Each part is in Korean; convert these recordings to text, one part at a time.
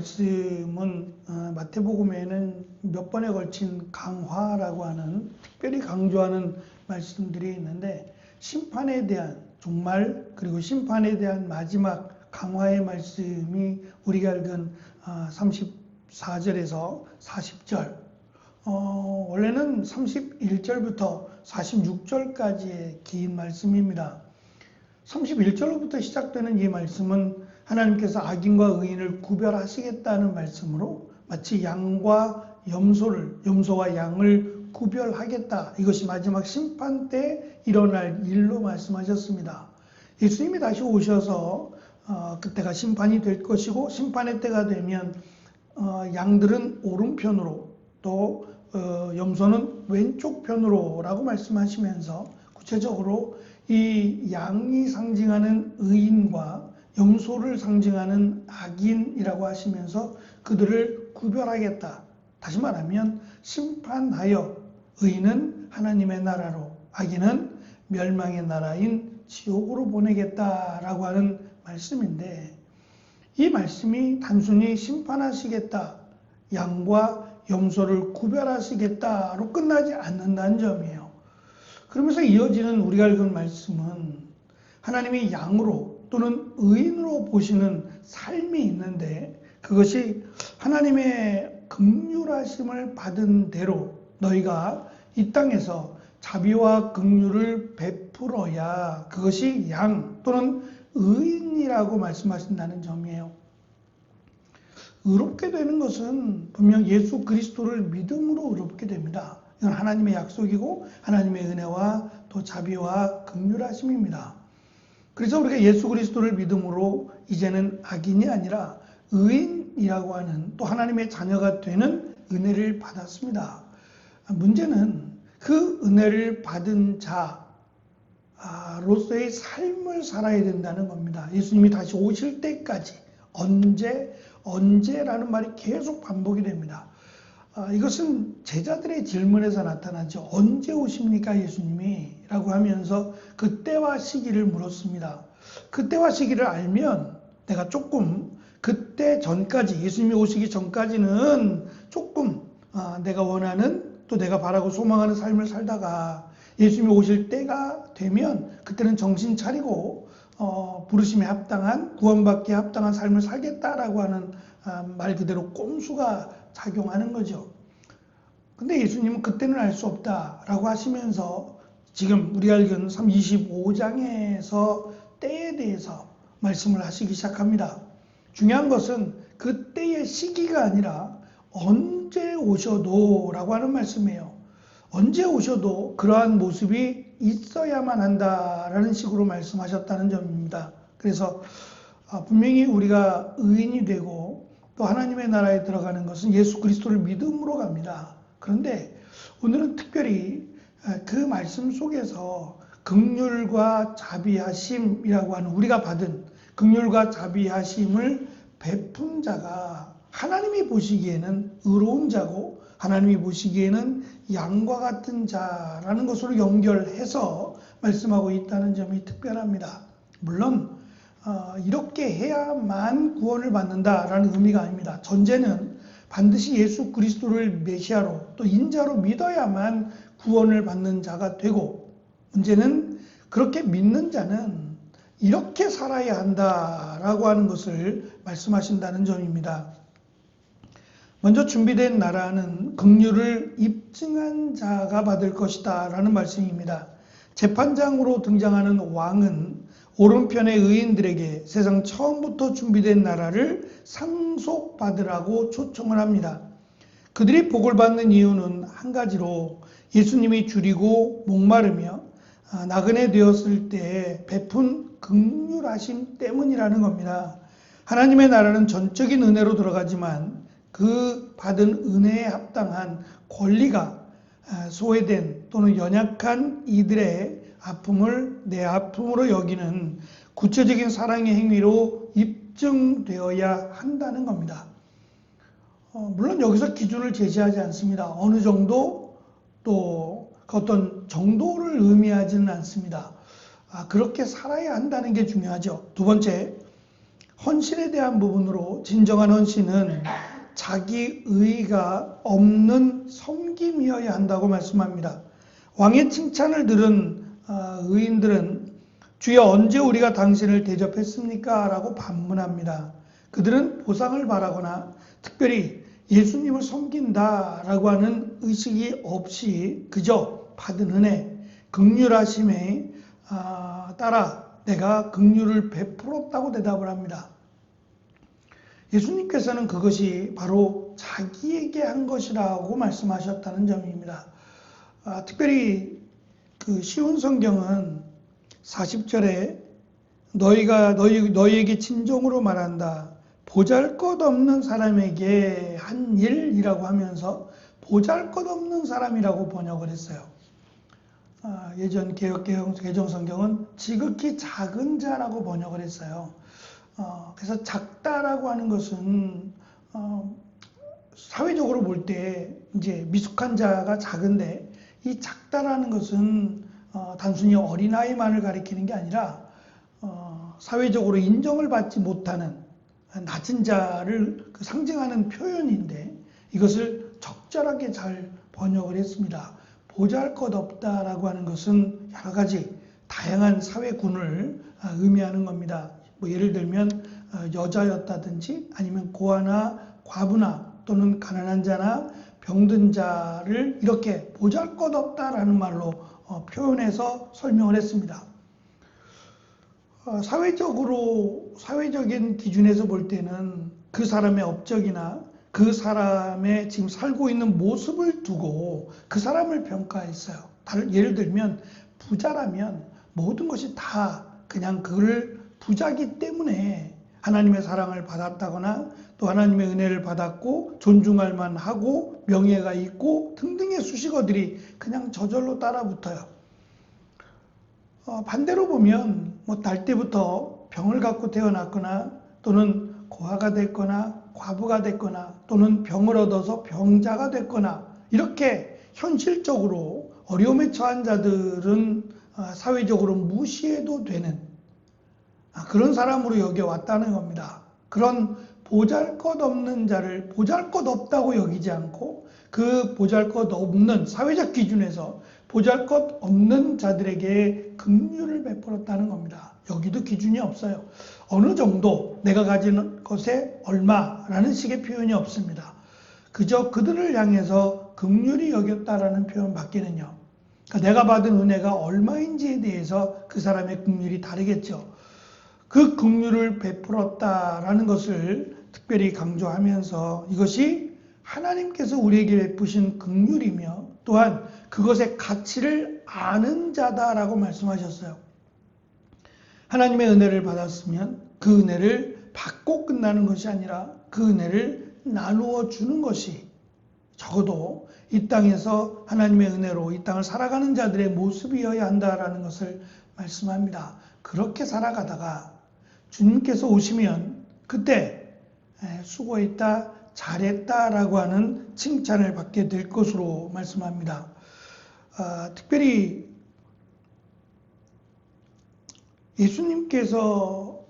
말씀은 마태복음에는 몇 번에 걸친 강화라고 하는, 특별히 강조하는 말씀들이 있는데, 심판에 대한 종말 그리고 심판에 대한 마지막 강화의 말씀이 우리가 읽은 34절에서 40절, 원래는 31절부터 46절까지의 긴 말씀입니다. 31절로부터 시작되는 이 말씀은 하나님께서 악인과 의인을 구별하시겠다는 말씀으로 마치 양과 염소와 양을 구별하겠다, 이것이 마지막 심판 때 일어날 일로 말씀하셨습니다. 예수님이 다시 오셔서 그때가 심판이 될 것이고, 심판의 때가 되면 양들은 오른편으로 또 염소는 왼쪽 편으로 라고 말씀하시면서 구체적으로 이 양이 상징하는 의인과 염소를 상징하는 악인이라고 하시면서 그들을 구별하겠다. 다시 말하면 심판하여 의인은 하나님의 나라로, 악인은 멸망의 나라인 지옥으로 보내겠다라고 하는 말씀인데, 이 말씀이 단순히 심판하시겠다, 양과 염소를 구별하시겠다로 끝나지 않는다는 점이에요. 그러면서 이어지는 우리가 읽은 말씀은 하나님이 양으로 또는 의인으로 보시는 삶이 있는데, 그것이 하나님의 긍휼하심을 받은 대로 너희가 이 땅에서 자비와 긍휼을 베풀어야 그것이 양 또는 의인이라고 말씀하신다는 점이에요. 의롭게 되는 것은 분명 예수 그리스도를 믿음으로 의롭게 됩니다. 이건 하나님의 약속이고 하나님의 은혜와 또 자비와 긍휼하심입니다. 그래서 우리가 예수 그리스도를 믿음으로 이제는 악인이 아니라 의인이라고 하는, 또 하나님의 자녀가 되는 은혜를 받았습니다. 문제는 그 은혜를 받은 자로서의 삶을 살아야 된다는 겁니다. 예수님이 다시 오실 때까지 언제라는 말이 계속 반복이 됩니다. 이것은 제자들의 질문에서 나타나죠. 언제 오십니까 예수님이? 라고 하면서 그때와 시기를 물었습니다. 그때와 시기를 알면 내가 조금 그때 전까지, 예수님이 오시기 전까지는 조금 내가 원하는, 또 내가 바라고 소망하는 삶을 살다가 예수님이 오실 때가 되면 그때는 정신 차리고 부르심에 합당한, 구원받기에 합당한 삶을 살겠다라고 하는 말 그대로 꼼수가 작용하는 거죠. 근데 예수님은 그때는 알 수 없다라고 하시면서 지금 우리가 읽은 25장에서 때에 대해서 말씀을 하시기 시작합니다. 중요한 것은 그때의 시기가 아니라 언제 오셔도 라고 하는 말씀이에요. 언제 오셔도 그러한 모습이 있어야만 한다라는 식으로 말씀하셨다는 점입니다. 그래서 분명히 우리가 의인이 되고 또 하나님의 나라에 들어가는 것은 예수 그리스도를 믿음으로 갑니다. 그런데 오늘은 특별히 그 말씀 속에서 긍휼과 자비하심이라고 하는, 우리가 받은 긍휼과 자비하심을 베푼 자가 하나님이 보시기에는 의로운 자고 하나님이 보시기에는 양과 같은 자라는 것으로 연결해서 말씀하고 있다는 점이 특별합니다. 물론 이렇게 해야만 구원을 받는다라는 의미가 아닙니다. 전제는 반드시 예수 그리스도를 메시아로 또 인자로 믿어야만 구원을 받는 자가 되고, 문제는 그렇게 믿는 자는 이렇게 살아야 한다라고 하는 것을 말씀하신다는 점입니다. 먼저 준비된 나라는 긍휼을 입증한 자가 받을 것이다 라는 말씀입니다. 재판장으로 등장하는 왕은 오른편의 의인들에게 세상 처음부터 준비된 나라를 상속받으라고 초청을 합니다. 그들이 복을 받는 이유는 한 가지로 예수님이 줄이고 목마르며 나그네 되었을 때 베푼 긍휼하심 때문이라는 겁니다. 하나님의 나라는 전적인 은혜로 들어가지만 그 받은 은혜에 합당한 권리가 소외된 또는 연약한 이들의 아픔을 내 아픔으로 여기는 구체적인 사랑의 행위로 입증되어야 한다는 겁니다. 물론 여기서 기준을 제시하지 않습니다. 어느 정도, 또 어떤 정도를 의미하지는 않습니다. 그렇게 살아야 한다는 게 중요하죠. 두 번째, 헌신에 대한 부분으로 진정한 헌신은 자기 의의가 없는 섬김이어야 한다고 말씀합니다. 왕의 칭찬을 들은 의인들은 주여 언제 우리가 당신을 대접했습니까? 라고 반문합니다. 그들은 보상을 바라거나 특별히 예수님을 섬긴다라고 하는 의식이 없이 그저 받은 은혜, 긍휼하심에 따라 내가 긍휼을 베풀었다고 대답을 합니다. 예수님께서는 그것이 바로 자기에게 한 것이라고 말씀하셨다는 점입니다. 특별히 그 쉬운 성경은 40절에 너희에게 진정으로 말한다. 보잘것없는 사람에게 한 일이라고 하면서 보잘것없는 사람이라고 번역을 했어요. 예전 개정 성경은 지극히 작은 자라고 번역을 했어요. 그래서 작다라고 하는 것은 사회적으로 볼 때 이제 미숙한 자가 작은데, 이 작다라는 것은 단순히 어린아이만을 가리키는 게 아니라 사회적으로 인정을 받지 못하는 낮은 자를 상징하는 표현인데, 이것을 적절하게 잘 번역을 했습니다. 보잘것없다라고 하는 것은 여러 가지 다양한 사회군을 의미하는 겁니다. 예를 들면 여자였다든지 아니면 고아나 과부나 또는 가난한 자나 병든 자를 이렇게 보잘것없다라는 말로 표현해서 설명을 했습니다. 사회적인 기준에서 볼 때는 그 사람의 업적이나 그 사람의 지금 살고 있는 모습을 두고 그 사람을 평가했어요. 예를 들면 부자라면 모든 것이 다 그냥 그를 부자기 때문에 하나님의 사랑을 받았다거나 또 하나님의 은혜를 받았고 존중할 만하고 명예가 있고 등등의 수식어들이 그냥 저절로 따라붙어요. 반대로 보면 날 때부터 병을 갖고 태어났거나 또는 고아가 됐거나 과부가 됐거나 또는 병을 얻어서 병자가 됐거나 이렇게 현실적으로 어려움에 처한 자들은 사회적으로 무시해도 되는 그런 사람으로 여겨왔다는 겁니다. 그런 보잘것없는 자를 보잘것없다고 여기지 않고 그 보잘것없는 사회적 기준에서 보잘것없는 자들에게 긍휼을 베풀었다는 겁니다. 여기도 기준이 없어요. 어느 정도 내가 가진 것에 얼마라는 식의 표현이 없습니다. 그저 그들을 향해서 긍휼히 여겼다라는 표현밖에는요. 그러니까 내가 받은 은혜가 얼마인지에 대해서 그 사람의 긍휼이 다르겠죠. 그 긍휼을 베풀었다라는 것을 특별히 강조하면서 이것이 하나님께서 우리에게 베푸신 긍휼이며 또한 그것의 가치를 아는 자다라고 말씀하셨어요. 하나님의 은혜를 받았으면 그 은혜를 받고 끝나는 것이 아니라 그 은혜를 나누어 주는 것이 적어도 이 땅에서 하나님의 은혜로 이 땅을 살아가는 자들의 모습이어야 한다라는 것을 말씀합니다. 그렇게 살아가다가 주님께서 오시면 그때 수고했다, 잘했다라고 하는 칭찬을 받게 될 것으로 말씀합니다. 특별히 예수님께서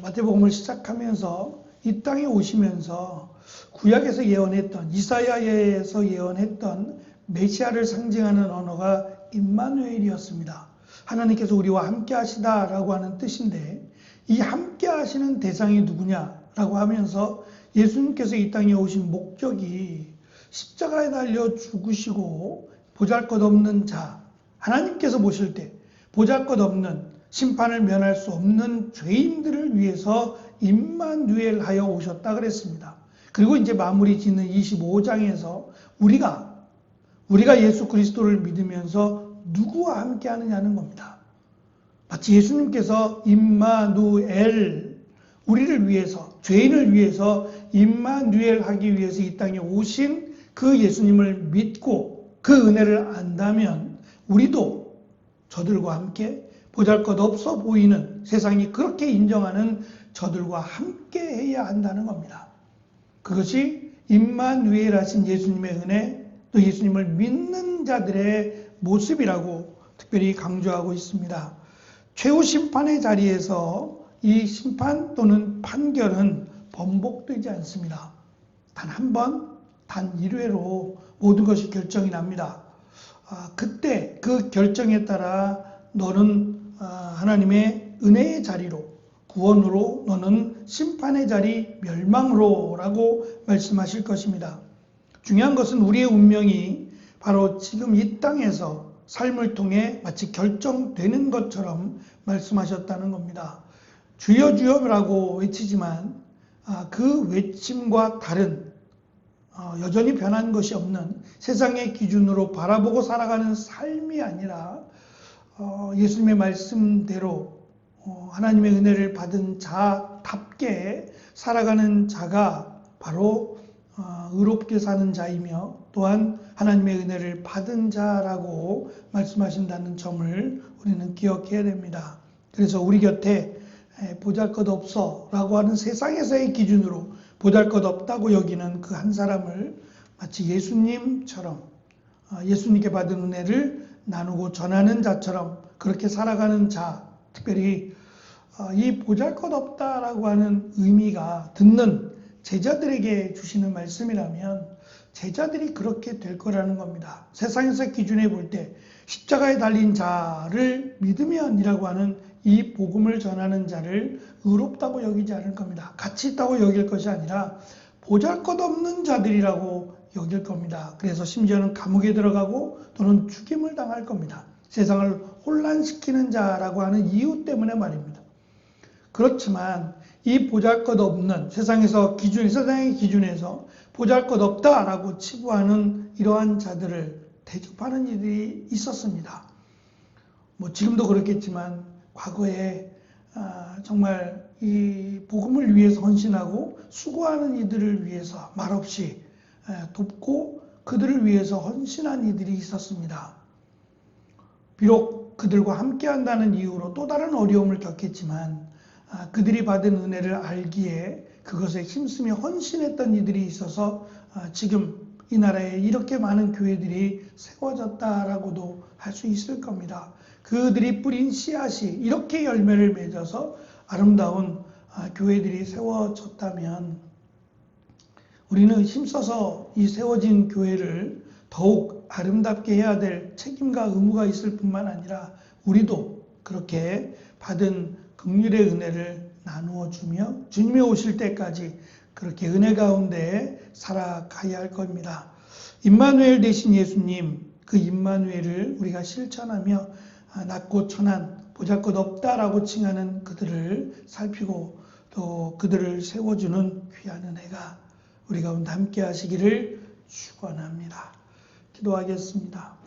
마태복음을 시작하면서 이 땅에 오시면서 구약에서 예언했던, 이사야에서 예언했던 메시아를 상징하는 언어가 임마누엘이었습니다. 하나님께서 우리와 함께 하시다라고 하는 뜻인데, 이 함께 하시는 대상이 누구냐라고 하면서 예수님께서 이 땅에 오신 목적이 십자가에 달려 죽으시고 보잘것없는 자, 하나님께서 보실 때 보잘것없는 심판을 면할 수 없는 죄인들을 위해서 임마누엘하여 오셨다 그랬습니다. 그리고 이제 마무리 짓는 25장에서 우리가 예수 그리스도를 믿으면서 누구와 함께 하느냐는 겁니다. 마치 예수님께서 임마누엘, 우리를 위해서, 죄인을 위해서 임마누엘 하기 위해서 이 땅에 오신 그 예수님을 믿고 그 은혜를 안다면 우리도 저들과 함께 보잘것없어 보이는, 세상이 그렇게 인정하는 저들과 함께 해야 한다는 겁니다. 그것이 임마누엘 하신 예수님의 은혜, 또 예수님을 믿는 자들의 모습이라고 특별히 강조하고 있습니다. 최후 심판의 자리에서 이 심판 또는 판결은 번복되지 않습니다. 단 한 번, 단 1회로 모든 것이 결정이 납니다. 그때 그 결정에 따라 너는 하나님의 은혜의 자리로, 구원으로, 너는 심판의 자리, 멸망으로 라고 말씀하실 것입니다. 중요한 것은 우리의 운명이 바로 지금 이 땅에서 삶을 통해 마치 결정되는 것처럼 말씀하셨다는 겁니다. 주여 주여라고 외치지만 그 외침과 다른 여전히 변한 것이 없는 세상의 기준으로 바라보고 살아가는 삶이 아니라 예수님의 말씀대로 하나님의 은혜를 받은 자답게 살아가는 자가 바로 의롭게 사는 자이며 또한 하나님의 은혜를 받은 자라고 말씀하신다는 점을 우리는 기억해야 됩니다. 그래서 우리 곁에 보잘것없어 라고 하는 세상에서의 기준으로 보잘것없다고 여기는 그 한 사람을 마치 예수님처럼 예수님께 받은 은혜를 나누고 전하는 자처럼 그렇게 살아가는 자, 특별히 이 보잘것없다라고 하는 의미가 듣는 제자들에게 주시는 말씀이라면 제자들이 그렇게 될 거라는 겁니다. 세상에서 기준해 볼 때 십자가에 달린 자를 믿으면이라고 하는 이 복음을 전하는 자를 의롭다고 여기지 않을 겁니다. 가치 있다고 여길 것이 아니라 보잘것없는 자들이라고 여길 겁니다. 그래서 심지어는 감옥에 들어가고 또는 죽임을 당할 겁니다. 세상을 혼란시키는 자라고 하는 이유 때문에 말입니다. 그렇지만 이 보잘것없는 세상의 기준에서 보잘것없다라고 치부하는 이러한 자들을 대접하는 일이 있었습니다. 지금도 그렇겠지만 과거에 정말 이 복음을 위해서 헌신하고 수고하는 이들을 위해서 말없이 돕고 그들을 위해서 헌신한 이들이 있었습니다. 비록 그들과 함께 한다는 이유로 또 다른 어려움을 겪겠지만 그들이 받은 은혜를 알기에 그것에 힘쓰며 헌신했던 이들이 있어서 지금 이 나라에 이렇게 많은 교회들이 세워졌다라고도 할 수 있을 겁니다. 그들이 뿌린 씨앗이 이렇게 열매를 맺어서 아름다운 교회들이 세워졌다면 우리는 힘써서 이 세워진 교회를 더욱 아름답게 해야 될 책임과 의무가 있을 뿐만 아니라 우리도 그렇게 받은 긍휼의 은혜를 나누어 주며 주님이 오실 때까지 그렇게 은혜 가운데 살아가야 할 겁니다. 임마누엘 되신 예수님, 그 임마누엘을 우리가 실천하며 낮고 천한 보잘것없다라고 칭하는 그들을 살피고 또 그들을 세워주는 귀한 은혜가 우리 가운데 함께 하시기를 축원합니다. 기도하겠습니다.